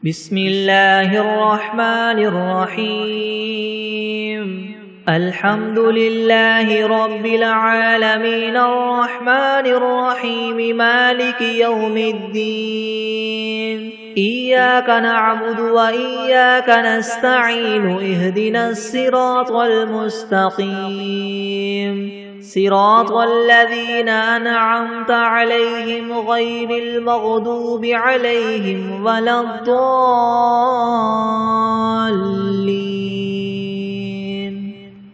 بسم الله الرحمن الرحيم الحمد لله رب العالمين الرحمن الرحيم مالك يوم الدين إياك نعبد وإياك نستعين اهدنا الصراط المستقيم صراط الذين أنعمت عليهم غير المغضوب عليهم ولا الضالين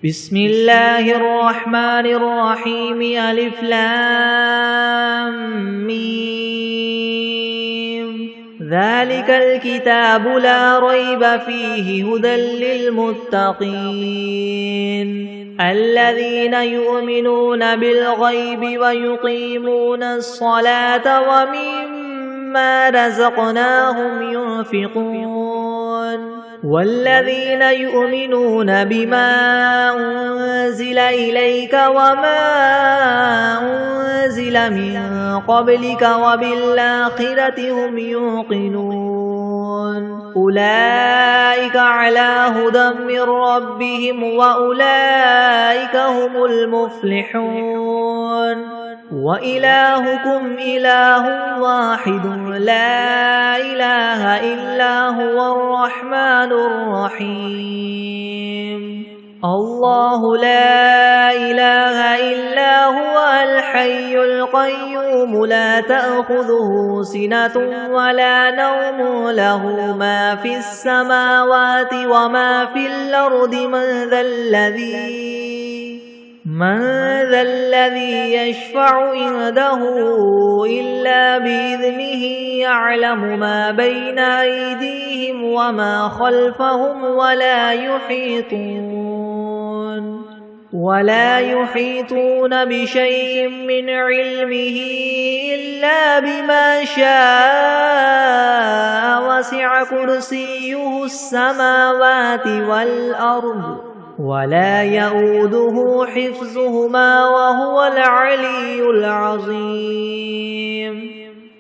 بسم الله الرحمن الرحيم ألف لام ميم ذلك الكتاب لا ريب فيه هدى للمتقين الذين يؤمنون بالغيب ويقيمون الصلاة ومما رزقناهم ينفقون والذين يؤمنون بما أنزل إليك وما أنزل من قبلك وبالآخرة هم يوقنون أولئك على هدى من ربهم وأولئك هم المفلحون وإلهكم إله واحد لا إله إلا هو الرحمن الرحيم الله لا إله إلا هو الحي القيوم لا تأخذه سنة ولا نوم له ما في السماوات وما في الأرض من ذا الذي يشفع عنده إلا بإذنه يعلم ما بين أيديهم وما خلفهم ولا يحيطون بشيء من علمه إلا بما شاء وسع كرسيه السماوات والأرض ولا يؤوده حفظهما وهو العلي العظيم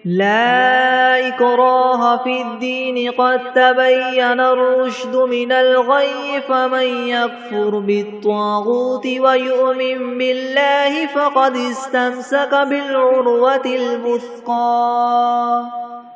لا إكراه في الدين قد تبين الرشد من الغي فمن يكفر بالطاغوت ويؤمن بالله فقد استمسك بالعروة الوثقى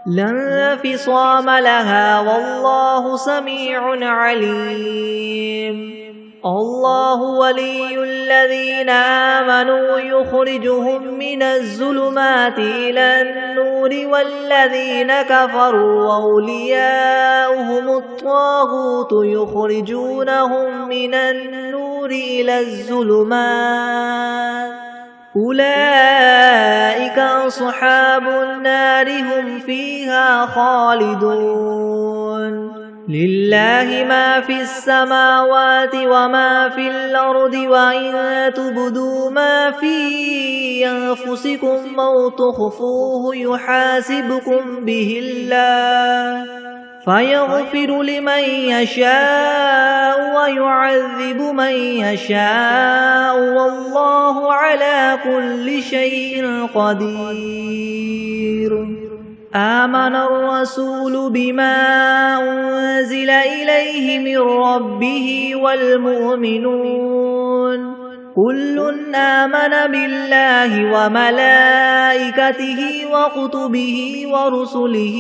لا انفصام لها والله سميع عليم الله ولي الذين آمنوا يخرجهم من الظلمات إلى النور والذين كفروا أولياؤهم الطاغوت يخرجونهم من النور إلى الظلمات أولئك أصحاب النار هم فيها خالدون لله ما في السماوات وما في الأرض وإن تبدوا ما في أنفسكم أو تخفوه يحاسبكم به الله فيغفر لمن يشاء ويعذب من يشاء والله على كل شيء قدير آمن الرسول بما أنزل إليه من ربه والمؤمنون كل آمن بالله وملائكته وكتبه ورسله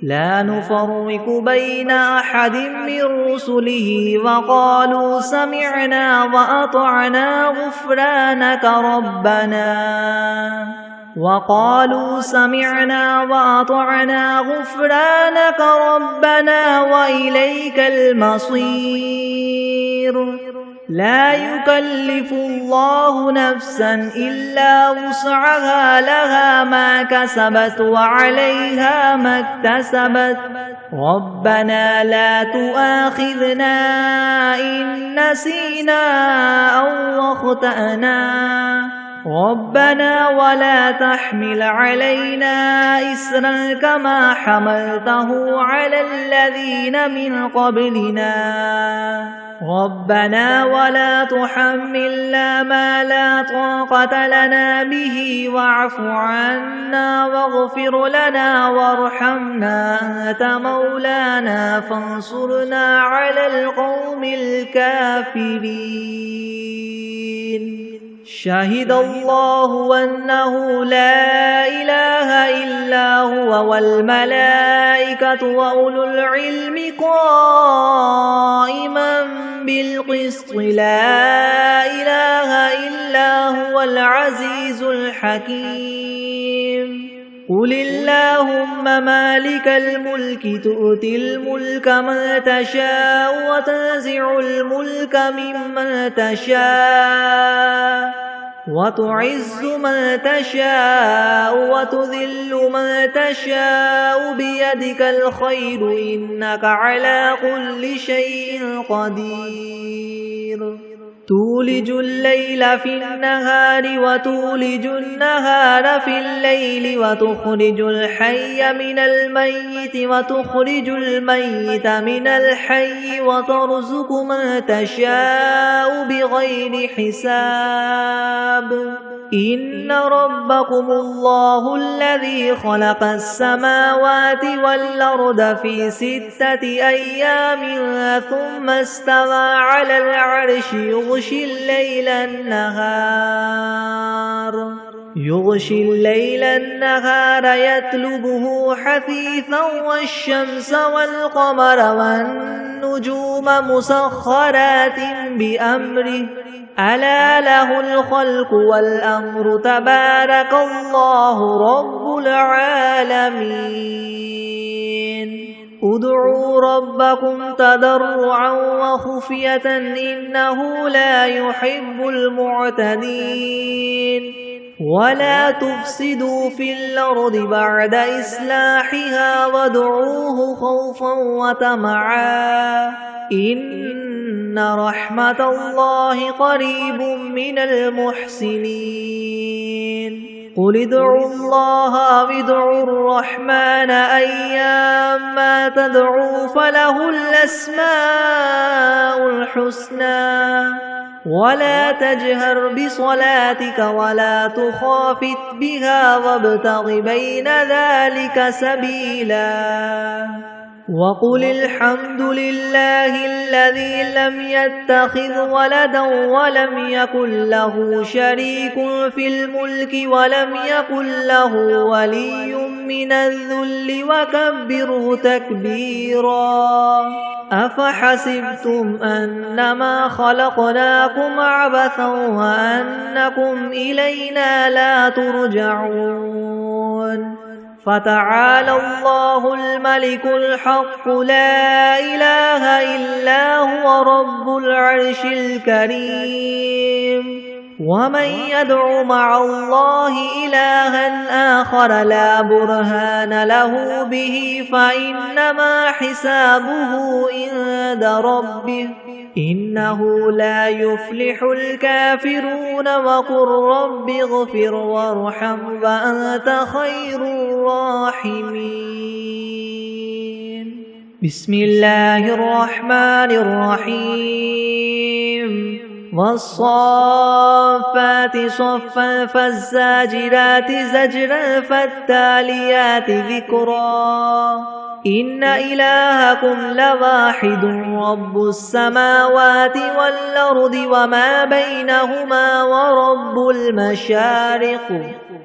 لا نفرق بين أحد من رسله وقالوا سمعنا وأطعنا غفرانك ربنا وإليك المصير لا يكلف الله نفسا إلا وسعها لها ما كسبت وعليها ما اكتسبت ربنا لا تؤاخذنا إن نسينا أو أخطأنا ربنا ولا تحمل علينا إسرا كما حملته على الذين من قبلنا ربنا ولا تحملنا ما لا طاقة لنا به واعف عنا واغفر لنا وارحمنا أنت مولانا فانصرنا على القوم الكافرين شهد الله أنه لا إله إلا هو والملائكة وأولو العلم قائما بالقسط لا إله إلا هو العزيز الحكيم قل اللهم مالك الملك تؤتي الملك من تشاء وتنزع الملك ممن تشاء وتعز من تشاء وتذل من تشاء بيدك الخير إنك على كل شيء قدير تولج الليل في النهار وتولج النهار في الليل وتخرج الحي من الميت وتخرج الميت من الحي وترزق من تشاء بغير حساب إن ربكم الله الذي خلق السماوات والأرض في 6 أيام ثم استوى على العرش يغشي الليل النهار يطلبه حثيثا والشمس والقمر والنجوم مسخرات بأمره ألا له الخلق والأمر تبارك الله رب العالمين ادعوا ربكم تضرعا وخفية إنه لا يحب المعتدين ولا تفسدوا في الأرض بعد إصلاحها وادعوه خوفا وطمعا إن رحمة الله قريب من المحسنين قل ادعوا الله أو ادعوا الرحمن أيما تدعوا فله الأسماء الحسنى ولا تجهر بصلاتك ولا تخافت بها وابتغ بين ذلك سبيلا وقل الحمد لله الذي لم يتخذ ولدا ولم يكن له شريك في الملك ولم يكن له ولي من الذل وكبره تكبيرا أفحسبتم أنما خلقناكم عبثا وأنكم إلينا لا ترجعون فتعالى الله الملك الحق لا إله إلا هو رب العرش الكريم ومن يدع مع الله إلها آخر لا برهان له به فإنما حسابه عند ربه إنه لا يفلح الكافرون وقل رب اغفر وارحم وأنت خير الراحمين بسم الله الرحمن الرحيم والصافات صفا فالزاجرات زجرا فالتاليات ذكرا إن إلهكم لواحد رب السماوات والأرض وما بينهما ورب المشارق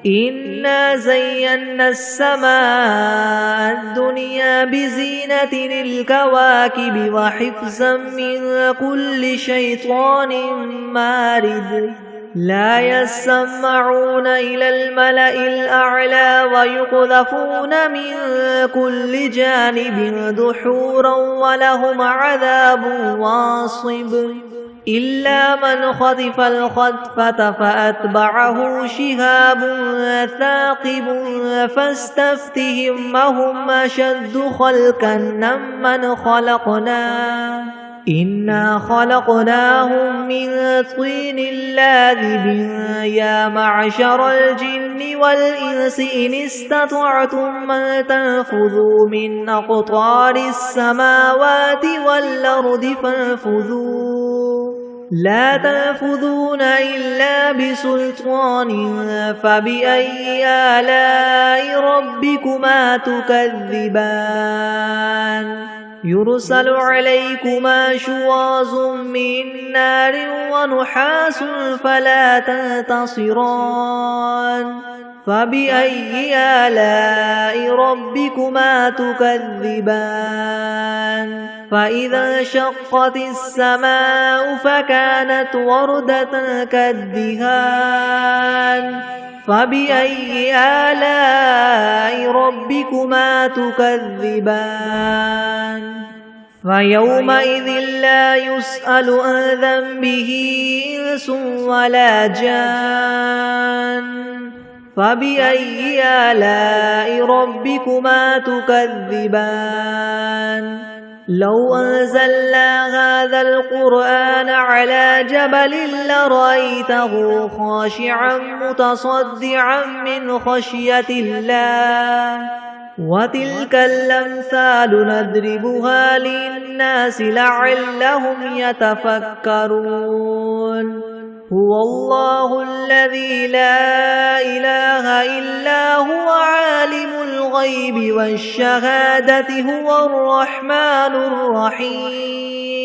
إنا زينا السماء الدنيا بزينة الكواكب وحفظا من كل شيطان مارد لا يسمعون إلى الملأ الأعلى ويقذفون من كل جانب دحورا ولهم عذاب واصب إلا من خطف الخطفة فأتبعه شهاب ثاقب فاستفتهم هم أشد خلقا ممن خلقنا إنا خلقناهم من طين لاذب يا معشر الجن والإنس إن استطعتم أن تنفذوا من أقطار السماوات والأرض فانفذوا لا تنفذون إلا بسلطان فبأي آلاء ربكما تكذبان يرسل عليكما شواظ من نار ونحاس فلا تنتصران فبأي آلاء ربكما تكذبان فإذا انشقت السماء فكانت وردة كالدهان فبأي آلاء ربكما تكذبان فيومئذ لا يسأل عن ذنبه إنس ولا جان فبأي آلاء ربكما تكذبان لو أنزلنا هذا القرآن على جبل لرأيته خاشعا متصدعا من خشية الله وتلك الأمثال نضربها للناس لعلهم يتفكرون هو الله الذي لا إله إلا هو عالم الغيب والشهادة هو الرحمن الرحيم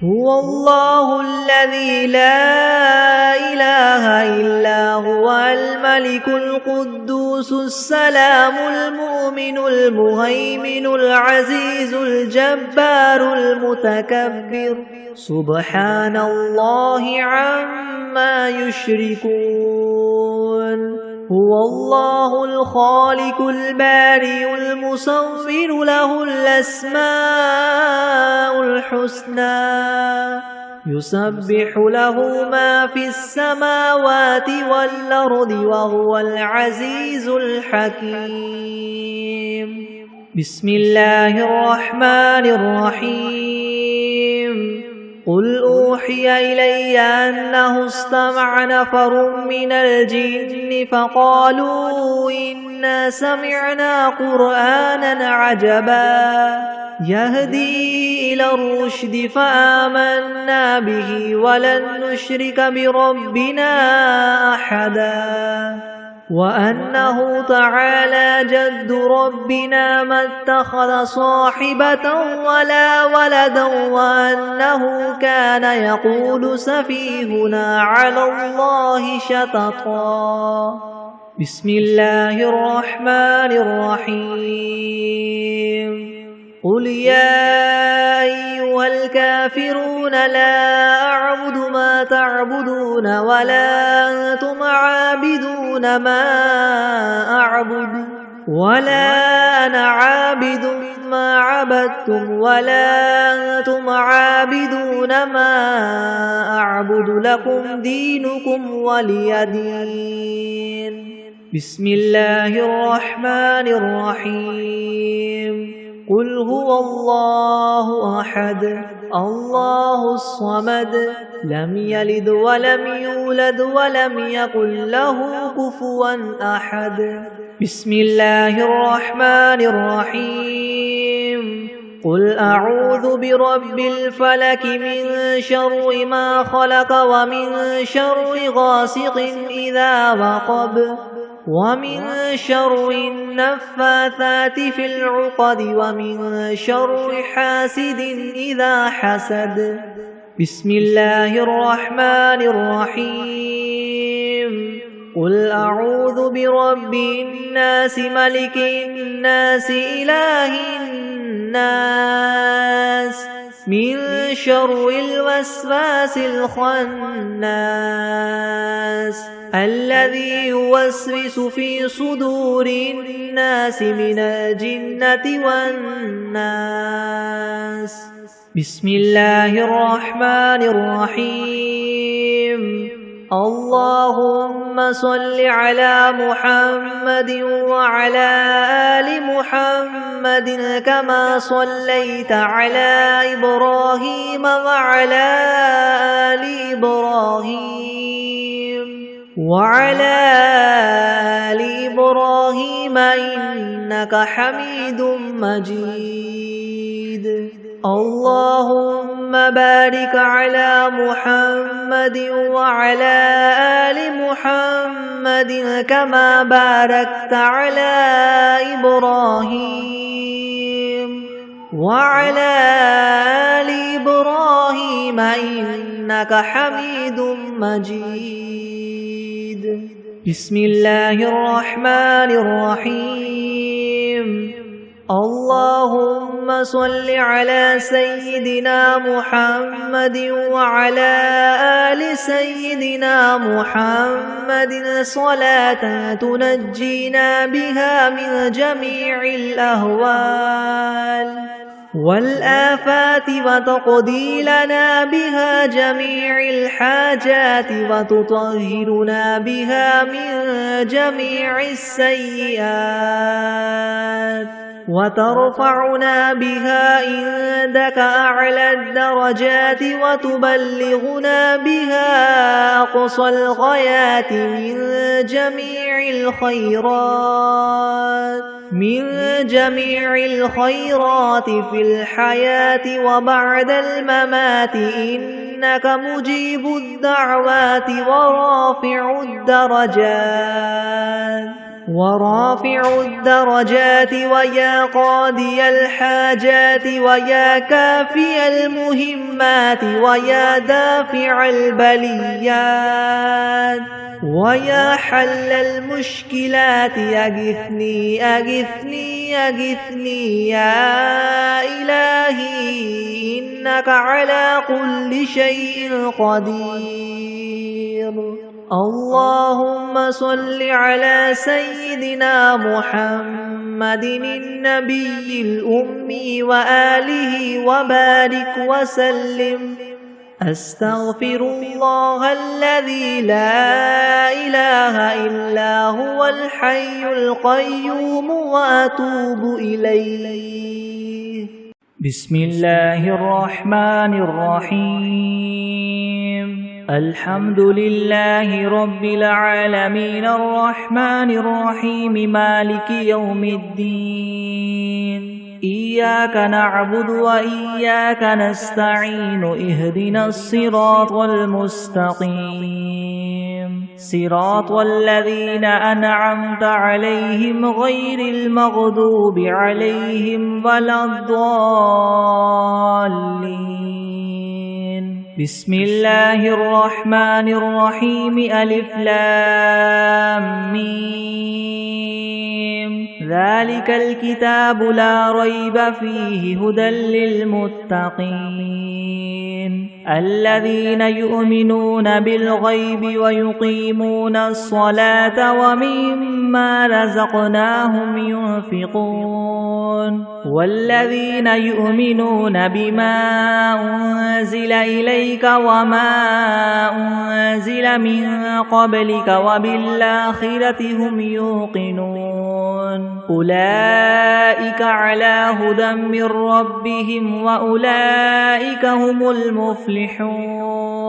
هو الله الذي لا إله إلا هو الملك القدوس السلام المؤمن المهيمن العزيز الجبار المتكبر سبحان الله عما يشركون هو الله الخالق البارئ المصور له الأسماء الحسنى يسبح له ما في السماوات والأرض وهو العزيز الحكيم بسم الله الرحمن الرحيم قل أوحي إلي أنه استمع نفر من الجن فقالوا إنا سمعنا قرآنا عجبا يهدي إلى الرشد فآمنا به ولن نشرك بربنا أحدا وأنه تعالى جد ربنا ما اتخذ صاحبة ولا ولدا وأنه كان يقول سفيهنا على الله شططا بسم الله الرحمن الرحيم قل يا أيها الكافرون لا أعبد ما تعبدون ولا أنتم عابدون ما أعبد ولا أنا عابد ما عبدتم ولا أنتم عابدون ما أعبد لكم دينكم ولي دين بسم الله الرحمن الرحيم قل هو الله أحد الله الصمد لم يلد ولم يولد ولم يكن له كفوا أحد بسم الله الرحمن الرحيم قل أعوذ برب الفلك من شر ما خلق ومن شر غاسق إذا وقب ومن شر النفاثات في العقد ومن شر حاسد إذا حسد بسم الله الرحمن الرحيم قل أعوذ برب الناس ملك الناس إله الناس من شر الوسواس الخناس الذي يوسوس في صدور الناس من الجنة والناس بسم الله الرحمن الرحيم اللهم صل على محمد وعلى آل محمد كما صليت على إبراهيم وعلى آل إبراهيم إنك حميد مجيد. اللهم بارك على محمد وعلى آل محمد كما باركت على إبراهيم وعلى آل إبراهيم إنك حميد مجيد. بسم الله الرحمن الرحيم. اللهم صل على سيدنا محمد وعلى آل سيدنا محمد صلاة تنجينا بها من جميع الأهوال والآفات وتقضي لنا بها جميع الحاجات وتطهرنا بها من جميع السيئات وترفعنا بها عندك أعلى الدرجات وتبلغنا بها أقصى الغايات من جميع الخيرات في الحياة وبعد الممات إنك مجيب الدعوات ورافع الدرجات ويا قاضي الحاجات ويا كافي المهمات ويا دافع البليات ويا حل المشكلات أغثني أغثني أغثني يا إلهي إنك على كل شيء قدير. اللهم صل على سيدنا محمد النبي الأمي وآله وبارك وسلم. أستغفر الله الذي لا إله إلا هو الحي القيوم وأتوب إليه. بسم الله الرحمن الرحيم. الحمد لله رب العالمين الرحمن الرحيم مالك يوم الدين. إياك نعبد وإياك نستعين اهدنا الصراط المستقيم صراط الذين أنعمت عليهم غير المغضوب عليهم ولا الضالين. بسم الله الرحمن الرحيم. ألف لام ميم. ذلك الكتاب لا ريب فيه هدى للمتقين الذين يؤمنون بالغيب ويقيمون الصلاة ومما رزقناهم ينفقون والذين يؤمنون بما أنزل إليك وما أنزل من قبلك وبالآخرة هم يوقنون أولئك على هدى من ربهم وأولئك هم المفلحون.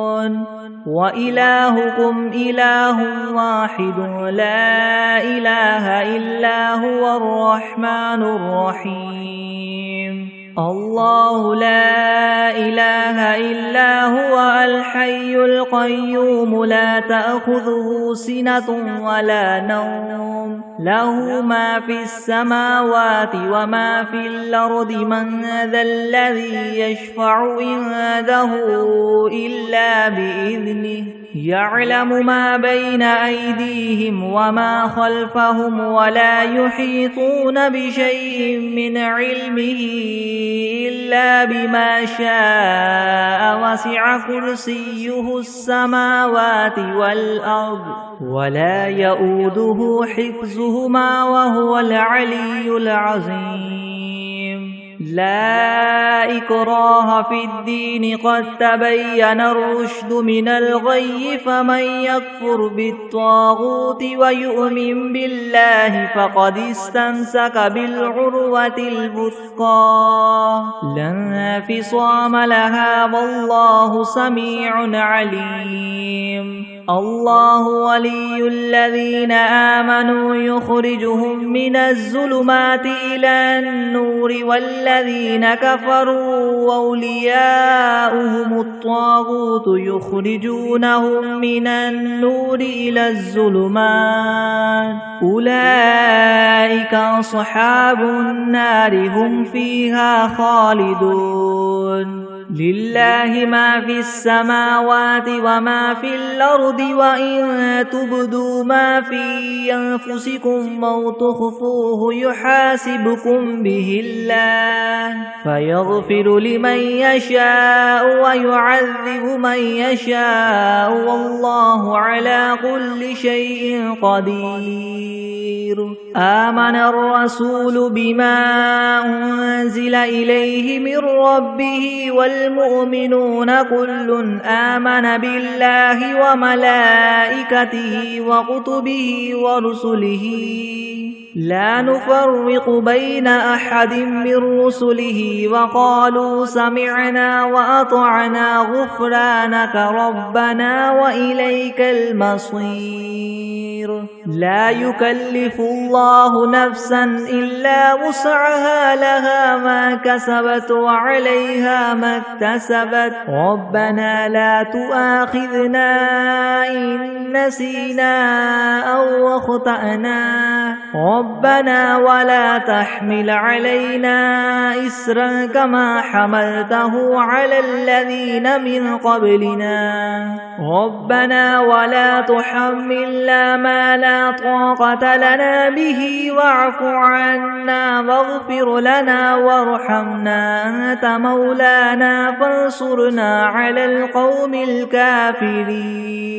وإلهكم إله واحد لا إله إلا هو الرحمن الرحيم. الله لا إله إلا هو الحي القيوم لا تأخذه سنة ولا نوم له ما في السماوات وما في الأرض من ذا الذي يشفع عنده إلا بإذنه يعلم ما بين أيديهم وما خلفهم ولا يحيطون بشيء من علمه إلا بما شاء وسع كرسيه السماوات والأرض ولا يؤوده حفظهما وهو العلي العظيم. لا إكراه في الدين قد تبين الرشد من الغي فمن يكفر بالطاغوت ويؤمن بالله فقد استمسك بالعروة الوثقى لا انفصام لها والله سميع عليم الله ولي الذين آمنوا يخرجهم من الظلمات إلى النور والذين كفروا أولياؤهم الطاغوت يخرجونهم من النور إلى الظلمات أولئك أصحاب النار هم فيها خالدون لله ما في السماوات وما في الأرض وإن تبدوا ما في أنفسكم أو تخفوه يحاسبكم به الله فيغفر لمن يشاء ويعذب من يشاء والله على كل شيء قدير آمن الرسول بما أنزل إليه من ربه والمؤمنون كل آمن بالله وملائكته وكتبه ورسله لا نفرق بين أحد من رسله وقالوا سمعنا وأطعنا غفرانك ربنا وإليك المصير لا يكلف الله نفسا إلا وسعها لها ما كسبت وعليها ما اكتسبت ربنا لا تؤاخذنا إن نسينا أو أخطأنا ربنا ولا تحمل علينا إسرا كما حملته على الذين من قبلنا ربنا ولا تحملنا ما لا طاقة لنا به واعف عنا واغفر لنا وارحمنا أنت مولانا فانصرنا على القوم الكافرين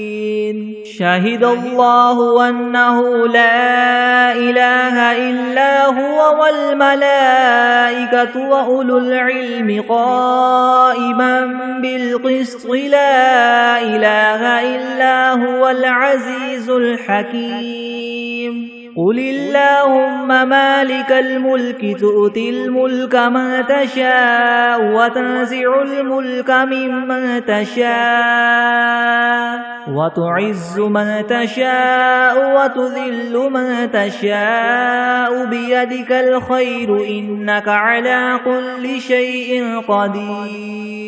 شهد الله أنه لا إله إلا هو والملائكة وأولو العلم قائما بالقسط لا إله إلا هو العزيز الحكيم قل اللهم مالك الملك تؤتي الملك من تشاء وتنزع الملك ممن تشاء وتعز من تشاء وتذل من تشاء بيدك الخير إنك على كل شيء قدير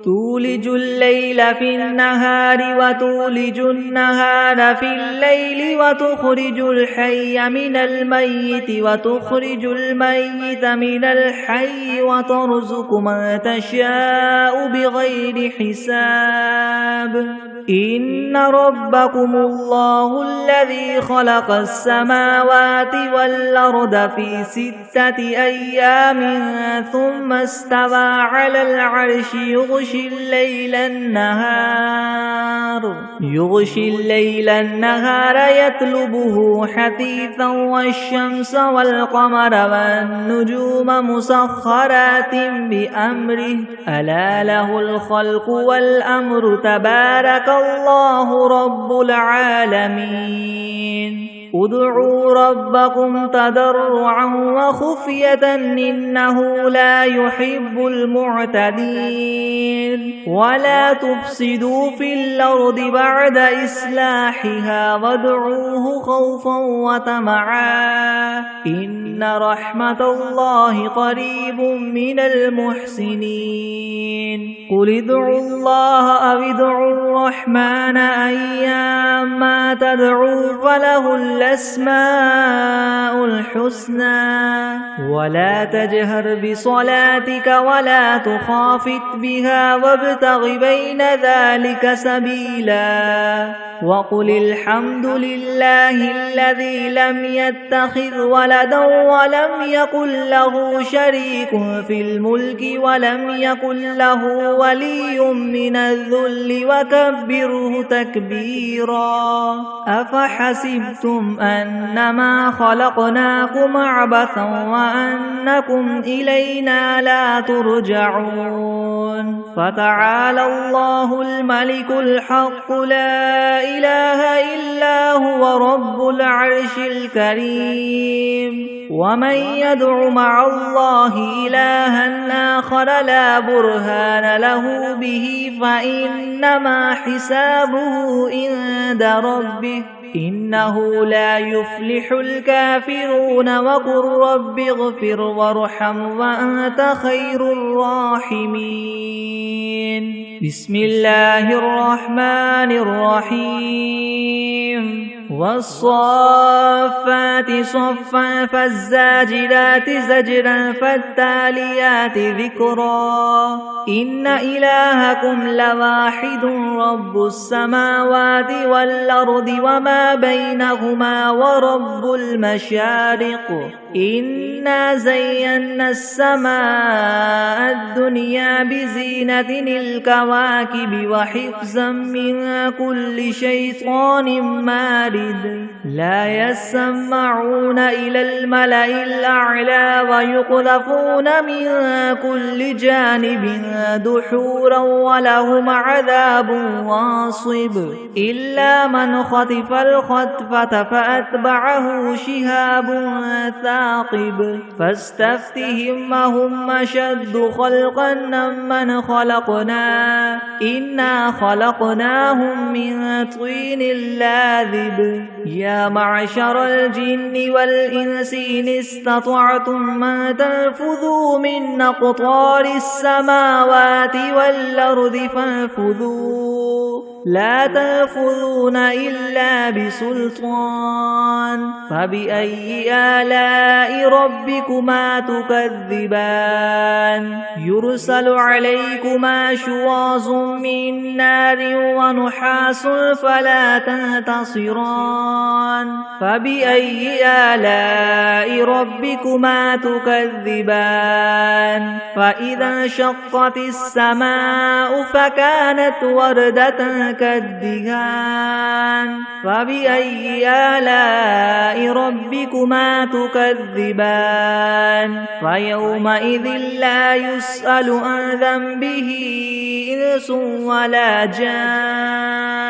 تولج الليل في النهار وتولج النهار في الليل وتخرج الحي من الميت وتخرج الميت من الحي وترزق من تشاء بغير حساب إن ربكم الله الذي خلق السماوات والأرض في 6 أيام ثم استوى على العرش يغشي الليل النهار يطلبه حثيثا والشمس والقمر والنجوم مسخرات بأمره ألا له الخلق والأمر تبارك الله رب العالمين ادعوا ربكم تضرعا وخفية إنه لا يحب المعتدين ولا تفسدوا في الأرض بعد إصلاحها وادعوه خوفا وطمعا إن رحمة الله قريب من المحسنين قل ادعوا الله أو ادعوا الرحمن أيما تدعوا فله الأسماء الحسنى ولا تجهر بصلاتك ولا تخافت بها وابتغ بين ذلك سبيلا وقل الحمد لله الذي لم يتخذ ولدا ولم يكن له شريك في الملك ولم يكن له ولي من الذل وكبره تكبيرا أفحسبتم أنما خلقناكم عبثا وأنكم إلينا لا ترجعون فتعالى الله الملك الحق لا إله إلا هو رب العرش الكريم ومن يدع مع الله إلها آخر لا برهان له به فإنما حسابه عند ربه إنه لا يفلح الكافرون وقل رب اغفر وارحم وأنت خير الراحمين بسم الله الرحمن الرحيم والصافات صفا فالزاجرات زجرا فالتاليات ذكرا إن إلهكم لواحد رب السماوات والأرض وما بينهما ورب المشارق إنا زينا السماء الدنيا بزينة الكواكب وحفظا من كل شيطان مارد لا يسمعون إلى الملأ الأعلى ويقذفون من كل جانب دحورا ولهم عذاب واصب إلا من خطف الخطفة فأتبعه شهاب ثاقب فاستفتهم هم أشد خلقا ممن خلقنا إنا خلقناهم من طين لاذب يا معشر الجن والإنس إن استطعتم أن تنفذوا من أقطار السماوات والأرض فانفذوا لا تنفذون إلا بسلطان فبأي آلاء ربكما تكذبان يرسل عليكما شواظ من نار ونحاس فلا تنتصران فبأي آلاء ربكما تكذبان فإذا انشقت السماء فكانت وردة كالدهان فبأي آلاء ربكما تكذبان فيومئذ لا يسأل عن ذنبه إنس ولا جان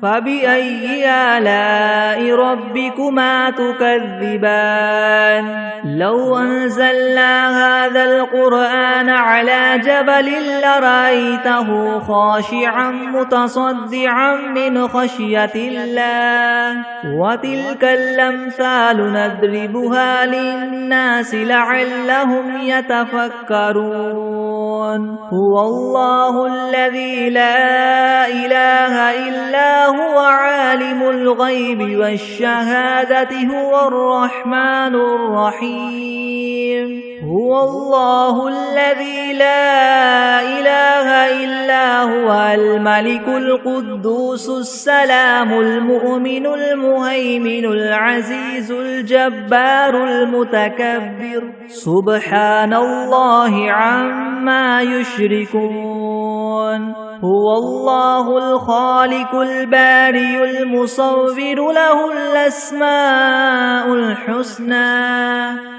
فبأي آلاء ربكما تكذبان لو أنزلنا هذا القرآن على جبل لرأيته خاشعا متصدعا من خشية الله وتلك الأمثال نضربها للناس لعلهم يتفكرون هو الله الذي لا إله إلا هو عالم الغيب والشهادة هو الرحمن الرحيم هو الله الذي لا إله إلا هو الملك القدوس السلام المؤمن المهيمن العزيز الجبار المتكبر سبحان الله عما يشركون هو الله الخالق البارئ المصور له الأسماء الحسنى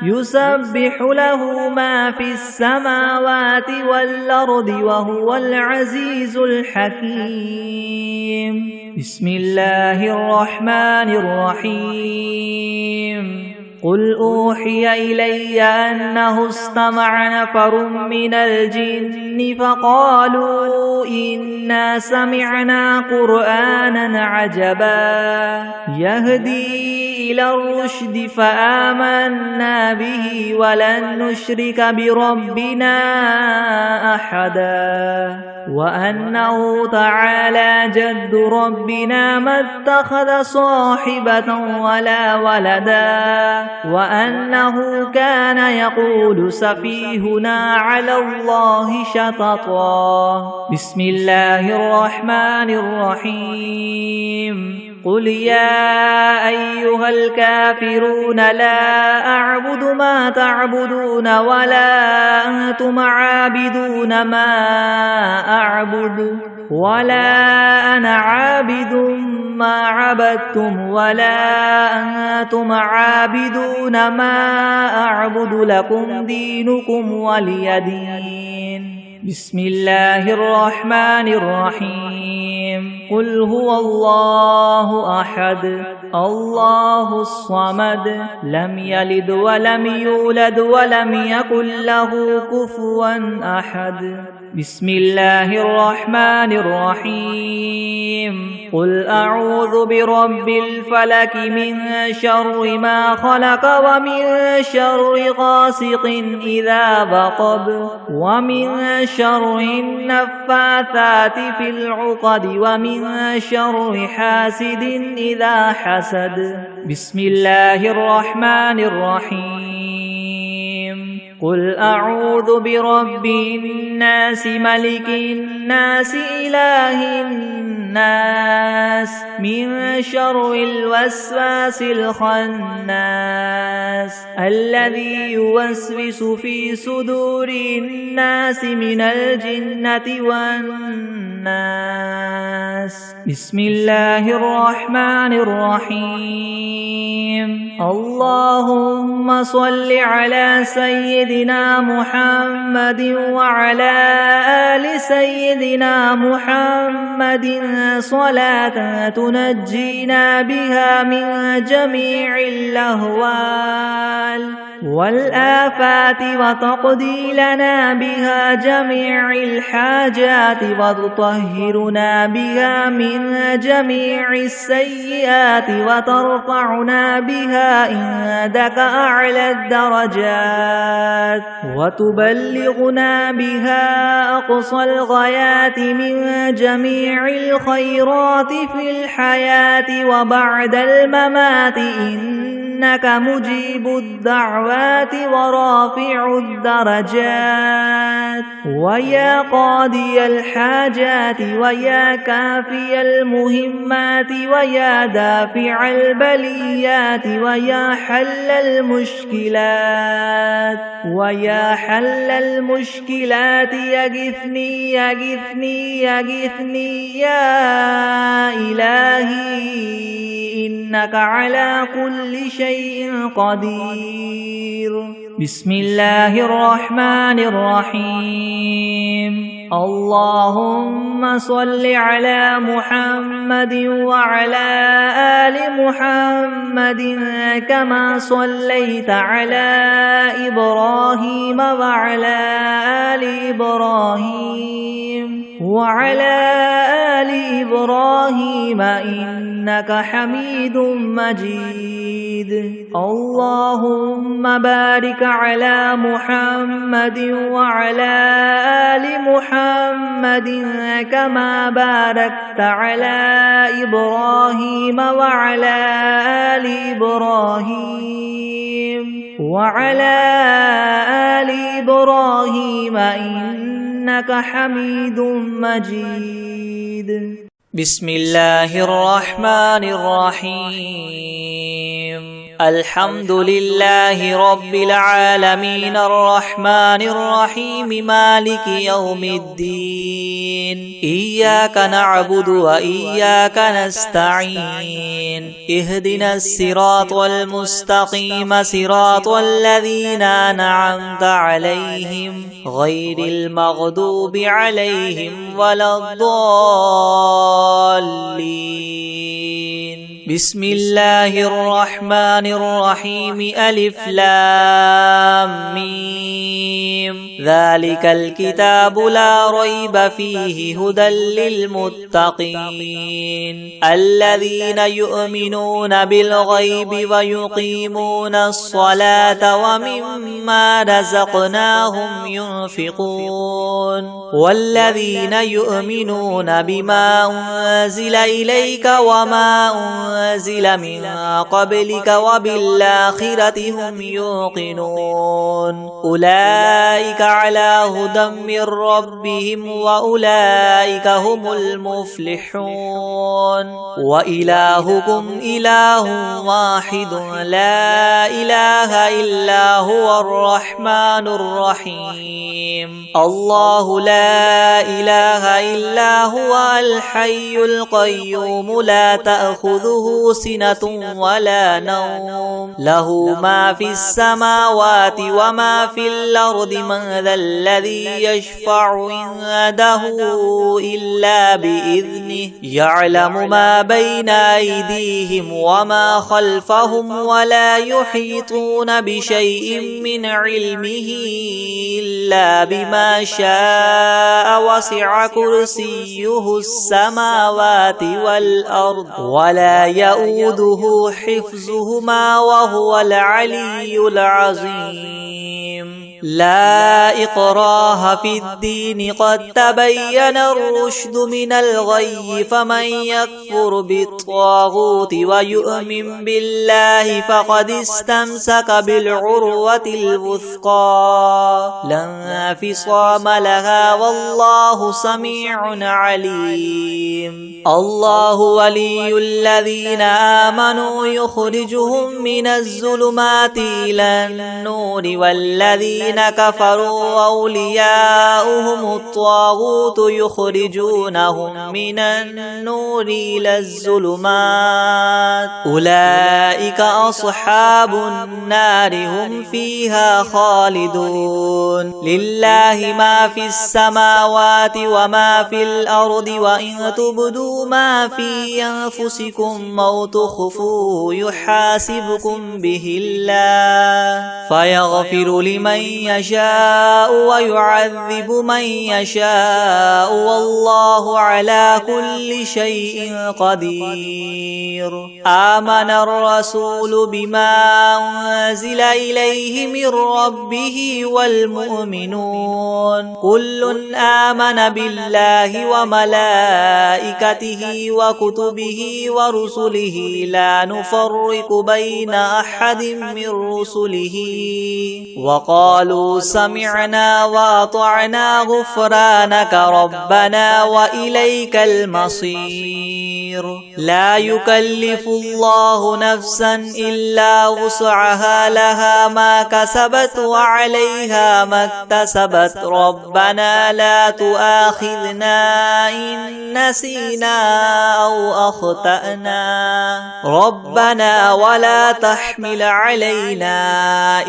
يسبح له ما في السماوات والأرض وهو العزيز الحكيم بسم الله الرحمن الرحيم قل أوحي إلي أنه استمع نفر من الجن فقالوا إنا سمعنا قرآنا عجبا يهدي إلى الرشد فآمنا به ولن نشرك بربنا أحدا وأنه تعالى جد ربنا ما اتخذ صاحبة ولا ولدا وأنه كان يقول سفيهنا على الله شططا. بسم الله الرحمن الرحيم. قل يا أيها الكافرون لا أعبد ما تعبدون ولا أنتم عابدون ما أعبد ولا أنا عابد ما عبدتم ولا أنتم عابدون ما أعبد لكم دينكم ولي دين. بسم الله الرحمن الرحيم. قل هو الله أحد الله الصمد لم يلد ولم يولد ولم يكن له كفوا أحد. بسم الله الرحمن الرحيم. قل أعوذ برب الفلك من شر ما خلق ومن شر غاسق إذا وقب ومن شر النفاثات في العقد ومن شر حاسد إذا حسد. بسم الله الرحمن الرحيم. قل أعوذ برب الناس ملك الناس إله الناس من شر الوسواس الخناس الذي يوسوس في صدور الناس من الجنة والناس. بسم الله الرحمن الرحيم. اللهم صل على سيدنا محمد وعلى آل سيدنا محمد صلاة تنجينا بها من جميع الأهوال والآفات وتقضي لنا بها جميع الحاجات وتطهرنا بها من جميع السيئات وترفعنا بها عندك أعلى الدرجات وتبلغنا بها أقصى الغايات من جميع الخيرات في الحياة وبعد الممات إنك مجيب الدعوات ورافع الدرجات ويا قاضي الحاجات ويا كافي المهمات ويا دافع البليات ويا حل المشكلات ويا حل المشكلات يغثني يغثني يغثني يا إلهي إنك على كل شيء قدير. بسم الله الرحمن الرحيم. اللهم صل على محمد وعلى آل محمد كما صليت على إبراهيم وعلى آل إبراهيم وعلى آل إبراهيم إنك حميد مجيد. اللهم بارك على محمد وعلى آل محمد كما باركت على إبراهيم وعلى آل إبراهيم وعلى آل إبراهيم إنك حميد مجيد. بسم الله الرحمن الرحيم. الحمد لله رب العالمين الرحمن الرحيم مالك يوم الدين. إياك نعبد وإياك نستعين. اهدنا الصراط المستقيم صراط الذين أنعمت عليهم غير المغضوب عليهم ولا الضالين. بسم الله الرحمن الرحيم. ألف لام ميم. ذلك الكتاب لا ريب فيه هدى للمتقين الذين يؤمنون بالغيب ويقيمون الصلاة ومما رزقناهم ينفقون والذين يؤمنون بما أنزل إليك وما أنزل من قبلك وبالآخرة هم يوقنون أولئك على هدى من ربهم وأولئك هم المفلحون وإلهكم إله واحد لا إله إلا هو الرحمن الرحيم الله لا إله إلا هو الحي القيوم لا تأخذه سنة ولا نوم له ما في السماوات وما في الأرض من ذا الذي يشفع عنده إلا بإذنه يعلم ما بين أيديهم وما خلفهم ولا يحيطون بشيء من علمه إلا بما شاء وسع كرسيه السماوات والأرض ولا يؤوده حفظهما وهو العلي العظيم لا إكراه في الدين قد تبين الرشد من الغي فمن يكفر بالطاغوت ويؤمن بالله فقد استمسك بالعروة الوثقى لا انفصام لها والله سميع عليم الله ولي الذين آمنوا يخرجهم من الظلمات إلى النور والذين كفروا أولياؤهم الطاغوت يخرجونهم من النور إلى الظلمات أولئك أصحاب النار هم فيها خالدون لله ما في السماوات وما في الأرض وإن تبدوا ما في أنفسكم أو تخفوه يحاسبكم به الله فيغفر لمن يشاء ويعذب من يشاء والله على كل شيء قدير آمن الرسول بما أنزل إليه من ربه والمؤمنون كل آمن بالله وملائكته وكتبه ورسله لا نفرق بين أحد من رسله وقالوا سمعنا وأطعنا غفرانك ربنا وإليك المصير لا يكلف الله نفسا إلا وسعها لها ما كسبت وعليها ما اكتسبت ربنا لا تؤاخذنا إن نسينا أو أخطأنا ربنا ولا تحمل علينا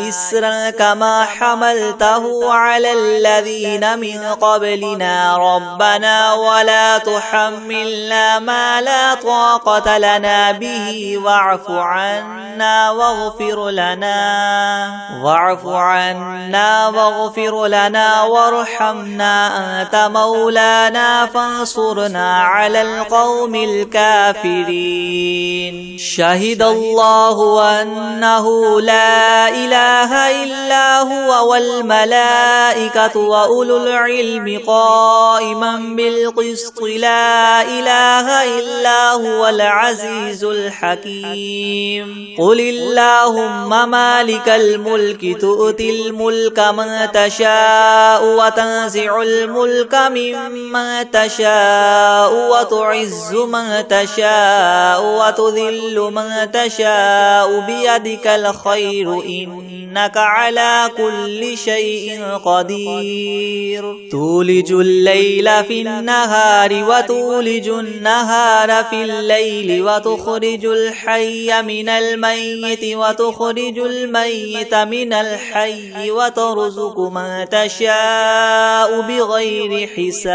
إسرا كما حملته على الذين من قبلنا ربنا ولا تحملنا ما لا طاقة لنا به واعف عنا واغفر لنا وارحمنا أنت مولانا فانصرنا على القوم الكافرين شهد الله أنه لا إله إلا هو والملائكة وأولو العلم قائما بالقسط لا إله إلا هو العزيز الحكيم قل اللهم مالك الملك تؤتي الملك من تشاء وتنزع الملك ممن تشاء وتعز من تشاء وتذل من تشاء بيدك الخير إنك على كل شيء قدير تولج الليل في النهار وتولج النهار في الليل وتخرج الحي من الميت وتخرج الميت من الحي وترزق من تشاء بغير حساب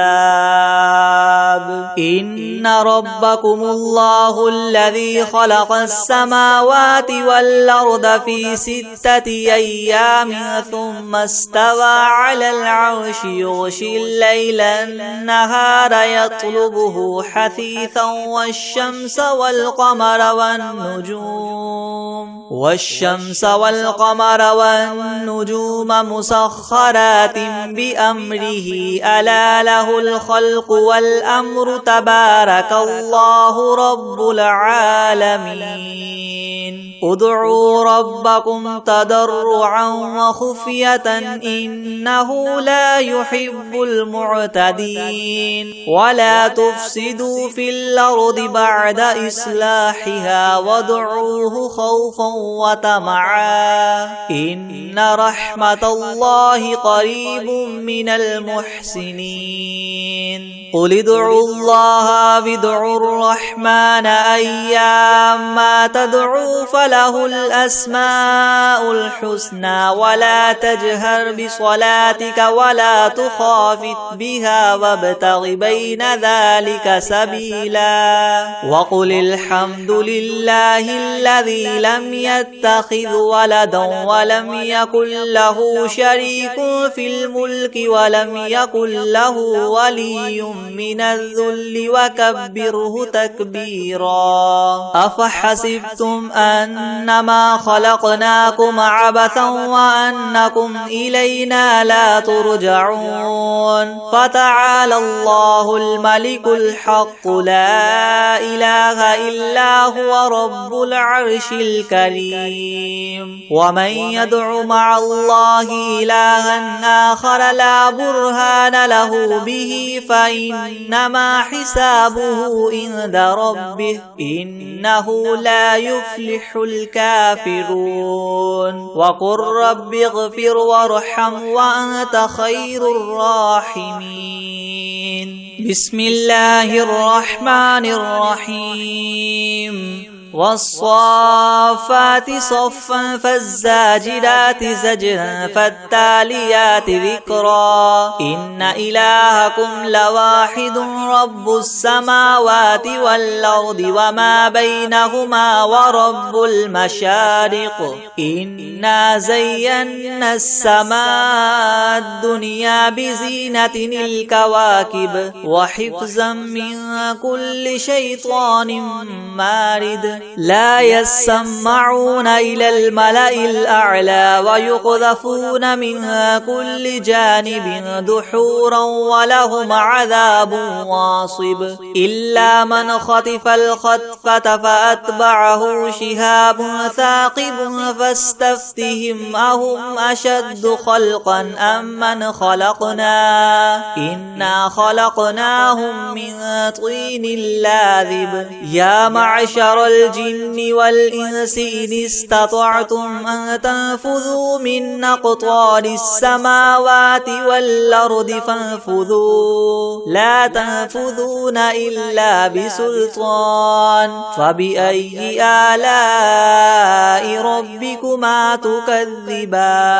إن ربكم الله الذي خلق السماوات والأرض في 6 أيام ثم استوى على العرش يغشي الليل النهار يطلبه حثيثا والشمس والقمر والنجوم مسخرات بأمره ألا له الخلق والأمر تبارك الله رب العالمين ادعوا ربكم تضرعا وخفية إنه لا يحب المعتدين ولا تفسدوا في الأرض بعد إصلاحها وادعوه خوفا وطمعا إن رحمة الله قريب من المحسنين قل ادعوا الله وادعوا الرحمن أيما تدعوا فله الأسماء الحسنى ولا تجهر بصلاتك ولا تخافت بها وابتغ بين ذلك سبيلا وقل الحمد لله الذي لم يتخذ ولدا ولم يكن له شريك في الملك ولم يكن له ولي من الذل وكبره تكبيرا أفحسبتم أنما خلقناكم عبثا وأنكم إلينا لا ترجعون فتعالى الله الملك الحق لا إله إلا هو رب العرش الكريم ومن يدع مع الله إلها آخر لا برهان له به فإنما حسابه عند ربه إنه لا يفلح الكافرون وقل رب اغفر وارحم وأنت خير الراحمين بسم الله الرحمن الرحيم والصافات صفا فالزاجرات زجرا فالتاليات ذكرا إن إلهكم لواحد رب السماوات والأرض وما بينهما ورب المشارق إنا زينا السماء الدنيا بزينة الكواكب وحفظا من كل شيطان مارد لا يسمعون إلى الملأ الأعلى ويقذفون منها كل جانب دحورا ولهم عذاب واصب إلا من خطف الخطفة فأتبعه شهاب ثاقب فاستفتهم أهم أشد خلقا أم من خلقنا إنا خلقناهم من طين لاذب يا معشر الجن والإنس إن استطعتم أن تنفذوا من أقطار السماوات والأرض فانفذوا لا تنفذون إلا بسلطان فبأي آلاء ربكما تكذبان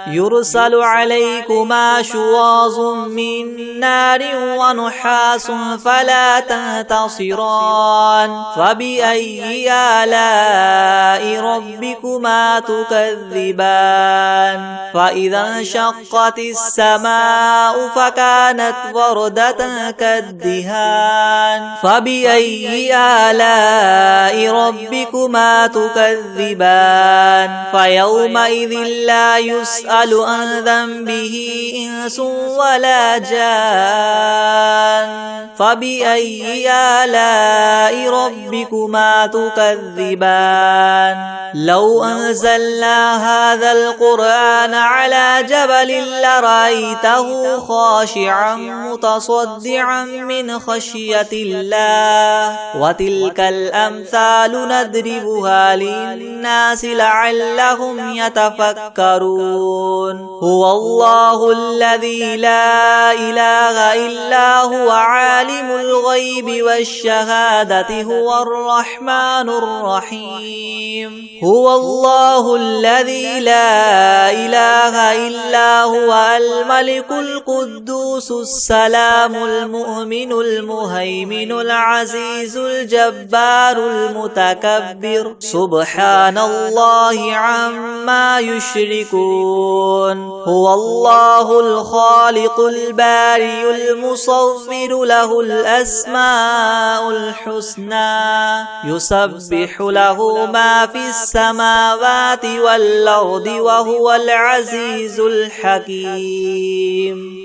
يرسل عليكما شواظ من نار ونحاس فلا تنتصران فبأي آلاء ربكما تكذبان فإذا انشقت السماء فكانت وردة كالدهان فبأي آلاء ربكما تكذبان فيومئذ لا يسأل عن ذنبه إنس ولا جان فبأي آلاء ربكما تكذبان لو أنزلنا هذا القرآن على جبل لرأيته خاشعا متصدعا من خشية الله وتلك الأمثال نضربها للناس لعلهم يتفكرون هو الله الذي لا إله إلا هو عالم الغيب والشهادة هو الرحمن الرحمن الرحيم هو الله الذي لا إله إلا هو الملك القدوس السلام المؤمن المهيمن العزيز الجبار المتكبر سبحان الله عما يشركون هو الله الخالق البارئ المصور له الأسماء الحسنى يسبح له ما في السماوات والأرض وهو العزيز الحكيم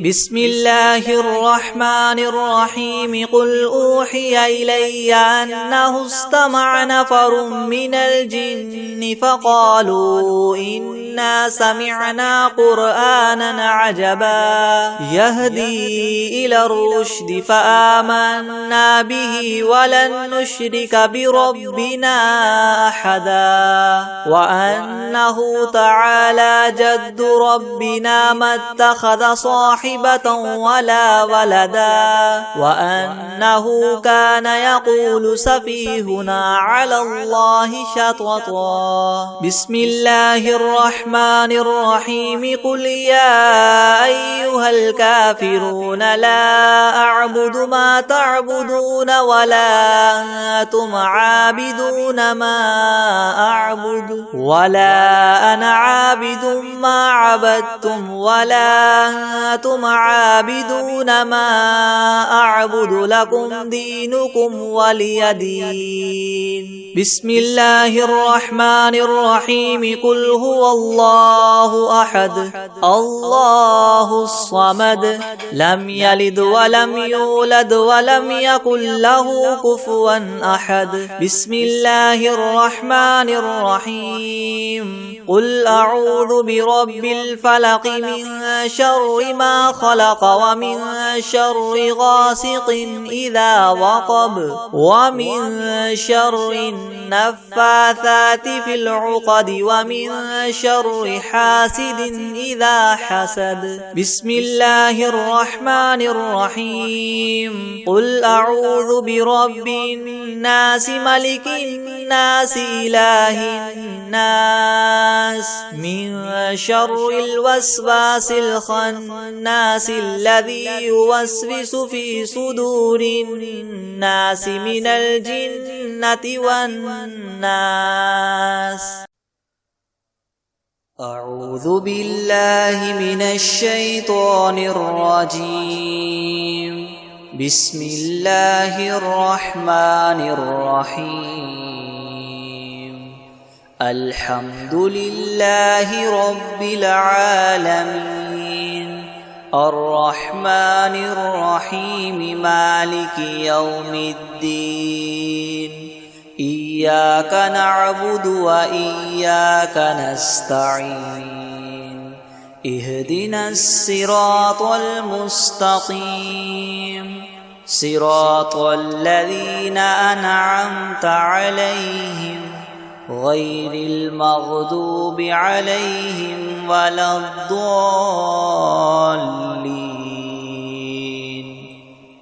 بسم الله الرحمن الرحيم قل أوحي إلي أنه استمع نفر من الجن فقالوا إنا سمعنا قرآنا عجبا يهدي إلى الرشد فآمنا به ولن نشرك بربنا أحدا وأنه تعالى جد ربنا ما اتخذ صاحبة ولا ولدا وأنه كان يقول سفيهنا على الله شططا بسم الله الرحمن الرحيم قل يا أيها الكافرون لا أعبد ما تعبدون ولا أنتم عابدون ما أعبد ولا أنا عابد ما عبدتم ولا أنتم عابدون ما أعبد لكم دينكم ولي دين بسم الله الرحمن الرحيم قل هو الله أحد الله الصمد لم يلد ولم يولد ولم يكن له كفوا أحد بسم الله الرحمن الرحيم قل أعوذ برب الفلق من شر ما خلق ومن شر غاسق إذا وقب ومن شر النفاثات في العقد ومن شر حاسد إذا حسد بسم الله الرحمن الرحيم قل أعوذ برب الناس ملك الناس إله الناس من شر الوسواس الخناس الذي يوسوس في صدور الناس من الجنة والناس أعوذ بالله من الشيطان الرجيم بسم الله الرحمن الرحيم الحمد لله رب العالمين الرحمن الرحيم مالك يوم الدين إياك نعبد وإياك نستعين اهدنا الصراط المستقيم صراط الذين أنعمت عليهم غير المغضوب عليهم ولا الضالين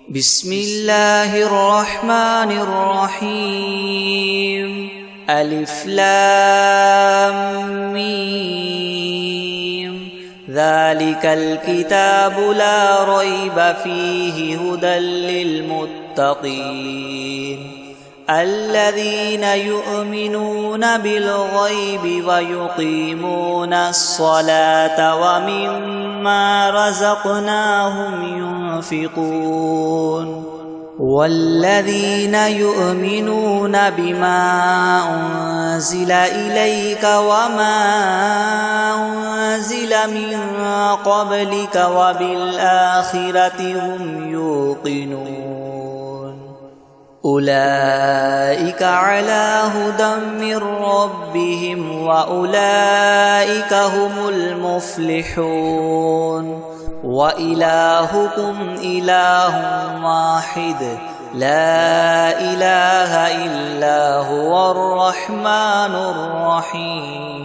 بسم الله الرحمن الرحيم ألف لام ميم ذلك الكتاب لا ريب فيه هدى للمتقين الذين يؤمنون بالغيب ويقيمون الصلاة ومما رزقناهم ينفقون والذين يؤمنون بما أنزل إليك وما أنزل من قبلك وبالآخرة هم يوقنون أولئك على هدى من ربهم وأولئك هم المفلحون وإلهكم إله واحد لا إله إلا هو الرحمن الرحيم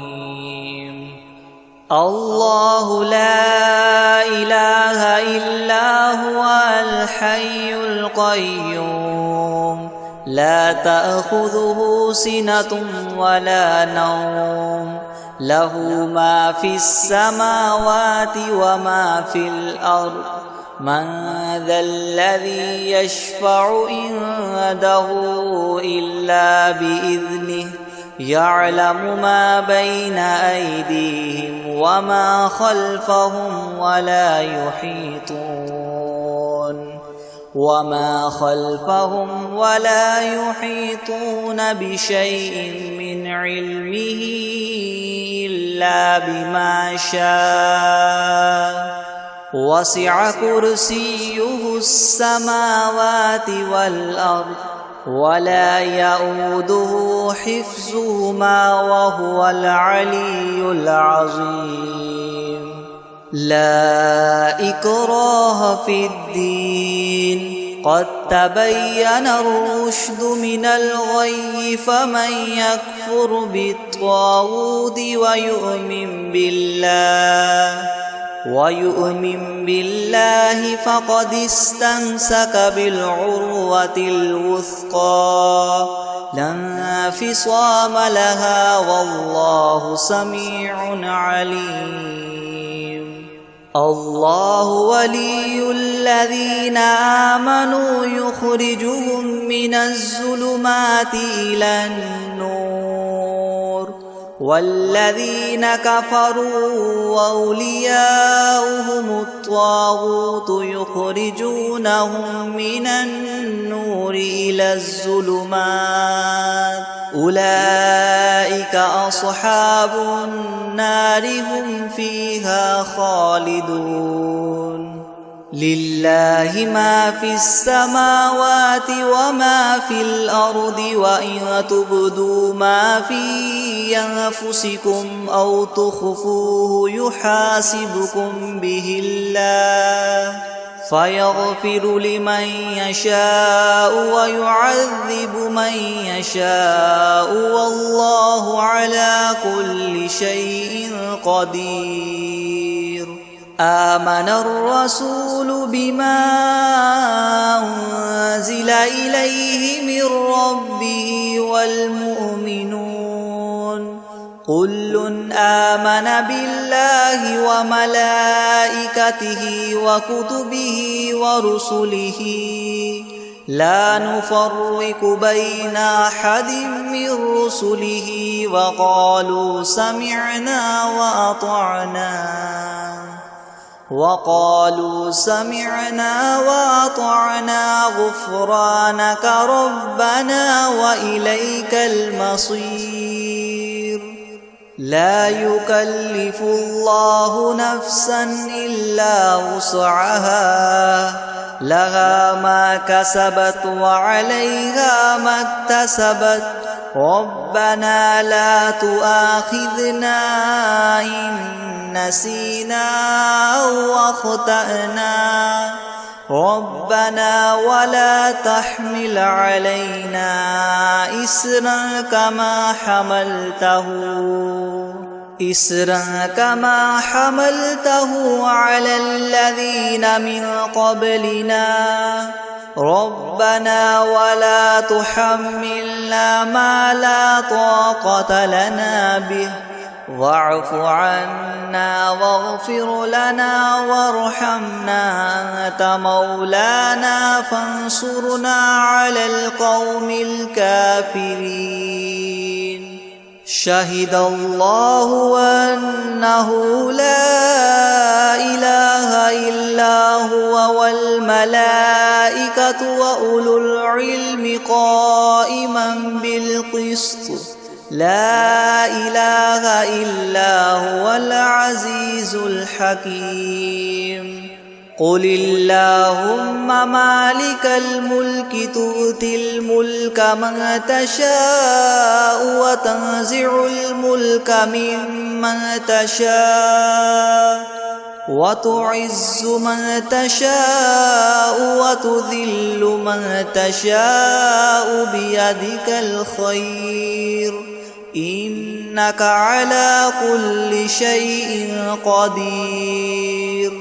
الله لا إله إلا هو الحي القيوم لا تأخذه سنة ولا نوم له ما في السماوات وما في الأرض من ذا الذي يشفع عنده إلا بإذنه يعلم ما بين أيديهم وما خلفهم ولا يحيطون بشيء من علمه إلا بما شاء وسع كرسيه السماوات والأرض ولا يؤوده حفظهما وهو العلي العظيم لا إكراه في الدين قد تبين الرشد من الغي فمن يكفر بالطاغوت ويؤمن بالله فقد استمسك بالعروة الوثقى لا انفصام لها والله سميع عليم الله ولي الذين آمنوا يخرجهم من الظلمات إلى النور والذين كفروا أولياؤهم الطاغوت يخرجونهم من النور إلى الظلمات أولئك أصحاب النار هم فيها خالدون لله ما في السماوات وما في الأرض وإن تبدوا ما في أنفسكم أو تخفوه يحاسبكم به الله فيغفر لمن يشاء ويعذب من يشاء والله على كل شيء قدير آمن الرسول بما أنزل إليه من ربه والمؤمنون كل آمن بالله وملائكته وكتبه ورسله لا نفرق بين أحد من رسله وقالوا سمعنا وأطعنا غفرانك ربنا وإليك المصير لا يكلف الله نفسا إلا وسعها لها ما كسبت وعليها ما اكتسبت ربنا لا تؤاخذنا إن نسينا أو أخطأنا ربنا ولا تحمل علينا إسرا كما حملته على الذين من قبلنا ربنا ولا تحملنا ما لا طاقة لنا به واعف عنا واغفر لنا وارحمنا أنت مولانا فانصرنا على القوم الكافرين شهد الله أنه لا إله إلا هو والملائكة وأولو العلم قائما بالقسط لا إله إلا هو العزيز الحكيم قل اللهم مالك الملك تؤتي الملك من تشاء وتنزع الملك ممن تشاء وتعز من تشاء وتذل من تشاء بيدك الخير إنك على كل شيء قدير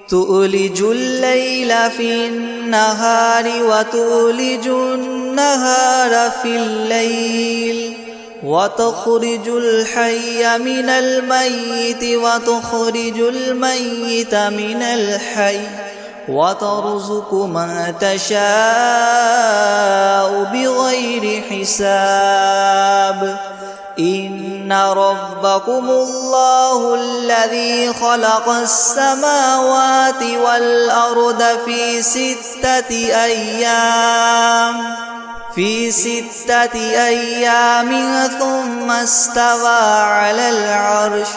تؤلج الليل في النهار وتولج النهار النهار في الليل وتخرج الحي من الميت وتخرج الميت من الحي وترزق من تشاء بغير حساب إن ربكم الله الذي خلق السماوات والأرض في 6 أيام ثم استوى على العرش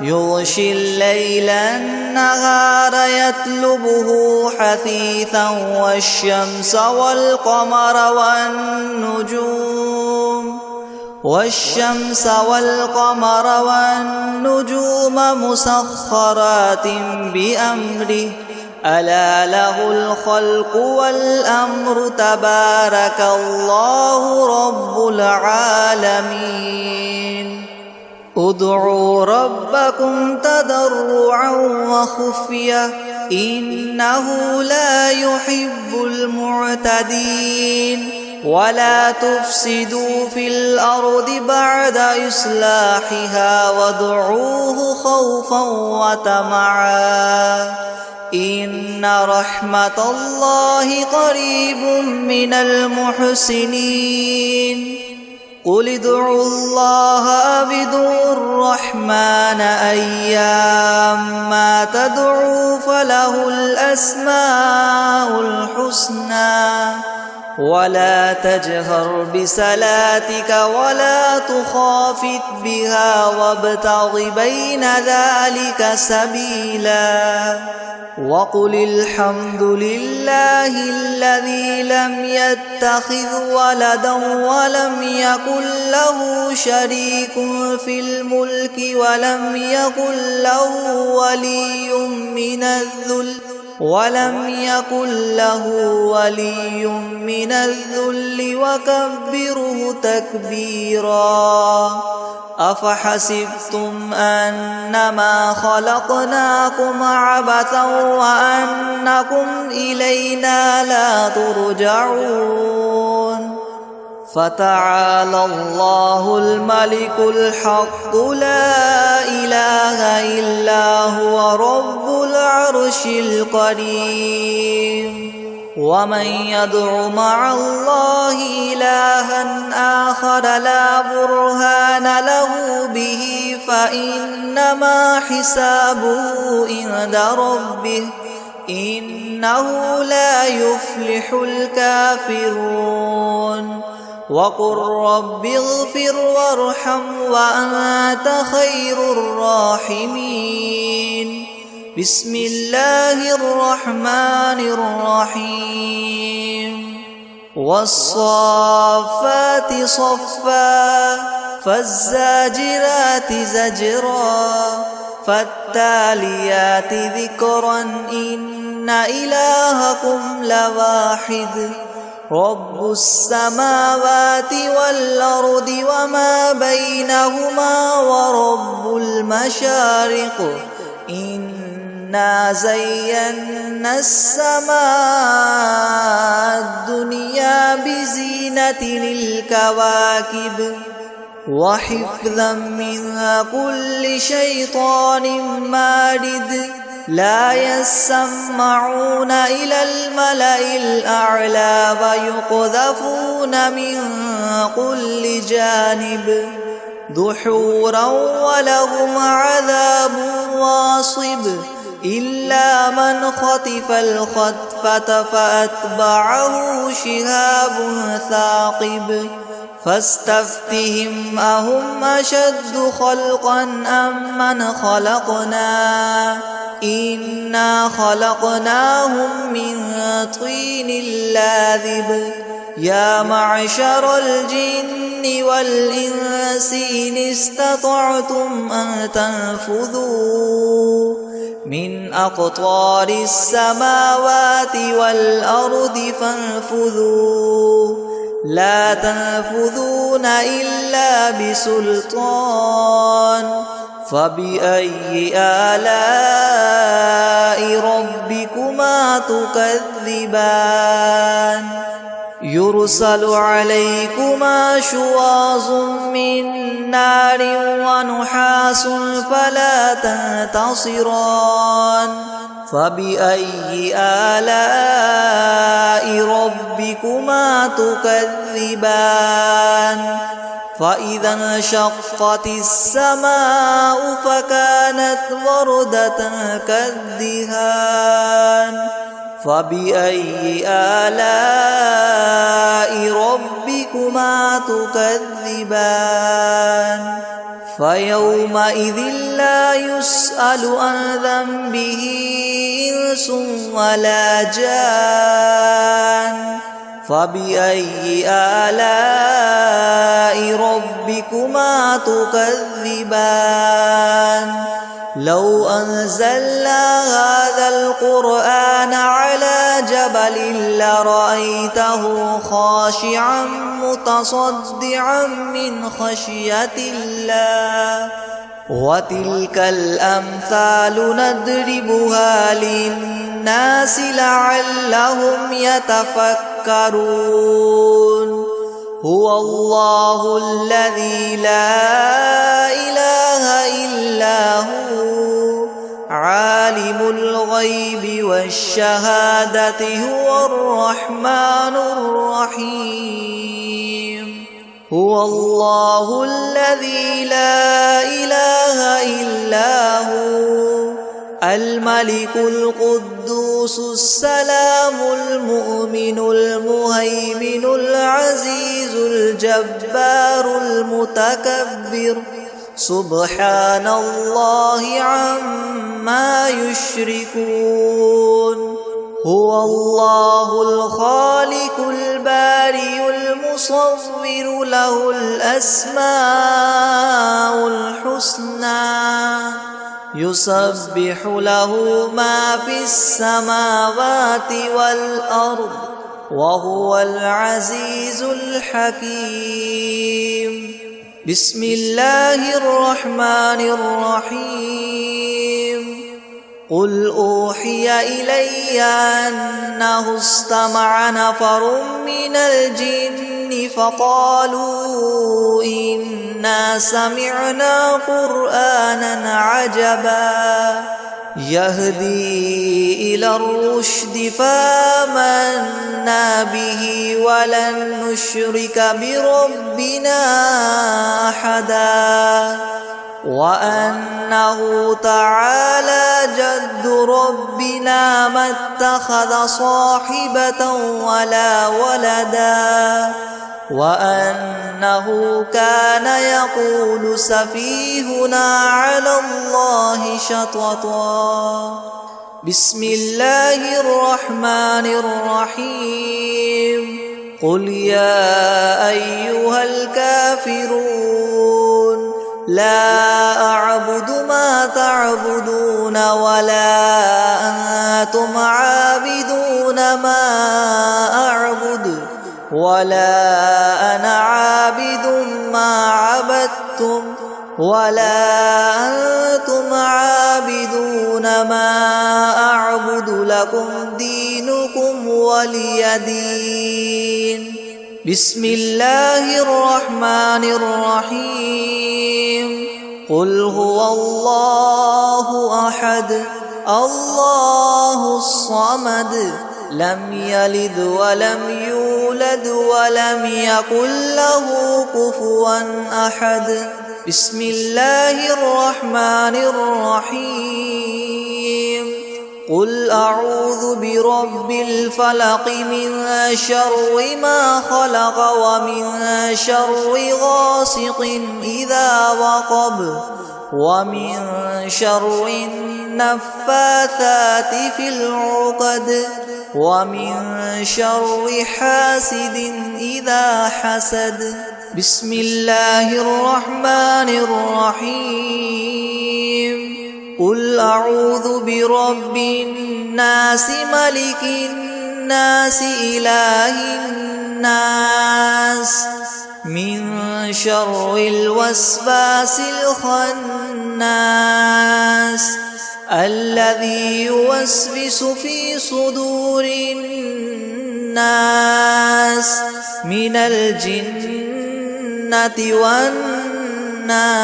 يغشي الليل النهار يطلبه حثيثا والشمس والقمر والنجوم مسخرات بأمره ألا له الخلق والأمر تبارك الله رب العالمين ادعوا ربكم تضرعا وخفية إنه لا يحب المعتدين ولا تفسدوا في الأرض بعد إصلاحها وادعوه خوفا وطمعا إن رحمة الله قريب من المحسنين قل ادعوا الله أو ادعوا الرحمن أيما تدعوا فله الأسماء الحسنى ولا تجهر بصلاتك ولا تخافت بها وابتغ بين ذلك سبيلا وقل الحمد لله الذي لم يتخذ ولدا ولم يكن له شريك في الملك ولم يكن له ولي من الذل وكبره تكبيرا أفحسبتم أنما خلقناكم عبثا وأنكم إلينا لا ترجعون فتعالى الله الملك الحق لا إله إلا هو رب العرش الكريم ومن يدع مع الله إلها آخر لا برهان له به فإنما حسابه عند ربه إنه لا يفلح الكافرون وقل رب اغفر وارحم وأنت خير الراحمين بسم الله الرحمن الرحيم والصافات صفا فالزاجرات زجرا فالتاليات ذكرا إن إلهكم لواحد رب السماوات والأرض وما بينهما ورب المشارق إنا زينا السماء الدنيا بزينة الكواكب وحفظا من كل شيطان مارد لا يسمعون إلى الملأ الأعلى ويقذفون من كل جانب دحورا ولهم عذاب واصب إلا من خطف الخطفة فأتبعه شهاب ثاقب فاستفتهم أهم أشد خلقا أم من خلقنا إنا خلقناهم من طين لاذب يا معشر الجن والإنس إن استطعتم أن تنفذوا من أقطار السماوات والأرض فانفذوا لا تنفذون إلا بسلطان فبأي آلاء ربكما تكذبان يرسل عليكما شواظ من نار ونحاس فلا تنتصران فبأي آلاء ربكما تكذبان فإذا انشقت السماء فكانت وردة كالدهان فبأي آلاء ربكما تكذبان فيومئذ لا يسأل عن ذنبه إنس ولا جان فبأي آلاء ربكما تكذبان لو أنزلنا هذا القرآن على جبل لرأيته خاشعا متصدعا من خشية الله وتلك الأمثال نضربها للناس لعلهم يتفكرون هو الله الذي لا إله إلا هو عالم الغيب والشهادة هو الرحمن الرحيم هو الله الذي لا إله إلا هو الملك القدوس السلام المؤمن المهيمن العزيز الجبار المتكبر سبحان الله عما يشركون هو الله الخالق البارئ المصور له الأسماء الحسنى يسبح له ما في السماوات والأرض وهو العزيز الحكيم بسم الله الرحمن الرحيم قل أوحي إلي أنه استمع نفر من الجن فقالوا إنا سمعنا قرآنا عجبا يهدي إلى الرشد فآمنا به ولن نشرك بربنا أحدا وأنه تعالى جد ربنا ما اتخذ صاحبة ولا ولدا وأنه كان يقول سفيهنا على الله شططا بسم الله الرحمن الرحيم قل يا أيها الكافرون لا أعبد ما تعبدون ولا أنتم عابدون ما أعبد ولا أنا عابد ما عبدتم ولا أنتم عابدون ما أعبد لكم دينكم ولي دين بسم الله الرحمن الرحيم قل هو الله أحد الله الصمد لم يلد ولم يولد ولم يكن له كفوا أحد بسم الله الرحمن الرحيم قل أعوذ برب الفلق من شر ما خلق ومن شر غاسق إذا وقب ومن شر النفاثات في العقد ومن شر حاسد إذا حسد بسم الله الرحمن الرحيم قل أعوذ برب الناس ملك الناس إله الناس من شر الوسواس الخناس الذي يوسوس في صدور الناس الناس من الجنة والناس.